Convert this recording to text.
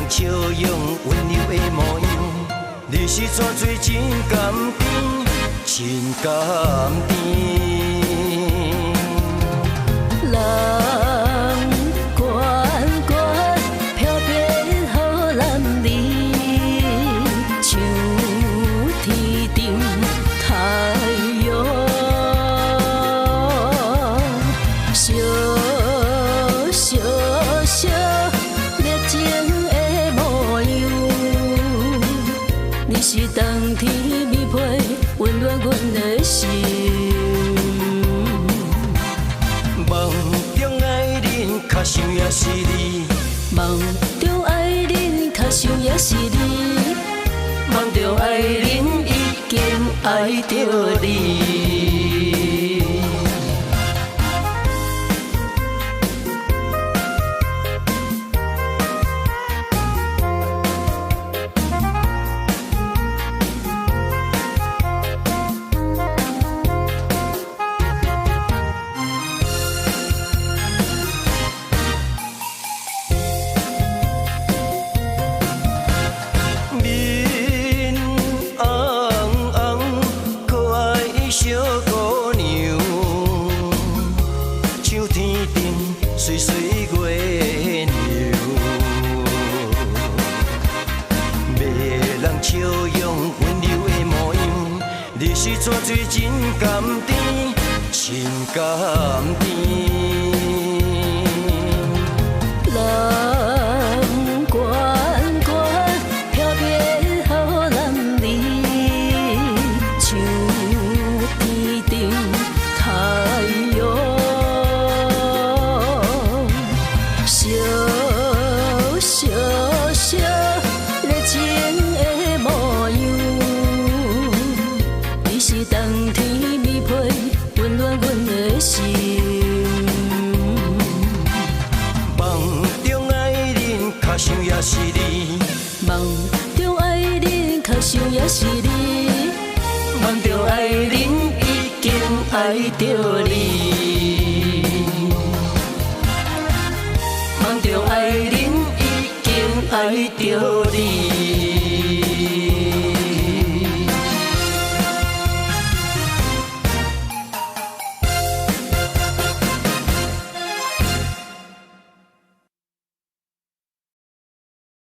笑容温柔的模样，你是泉水真甘甜，真甘甜。人悬悬飘飘好男儿，像天顶太阳，小小小热情的模样，你是冬天蜜陪温暖阮的心。较想也是你，梦中爱人，较想也是你，梦中爱人已经爱着你。水水月流，迷人笑容温柔的模样，你是泉水真甘甜，真甘甜。人悬悬飘飘好男儿，像天顶太阳。小小小热情的模样，你是冬天蜜陪温暖阮的心。梦中爱人，较想也是你，梦中爱人，较想也是你，梦中爱人已经爱着你。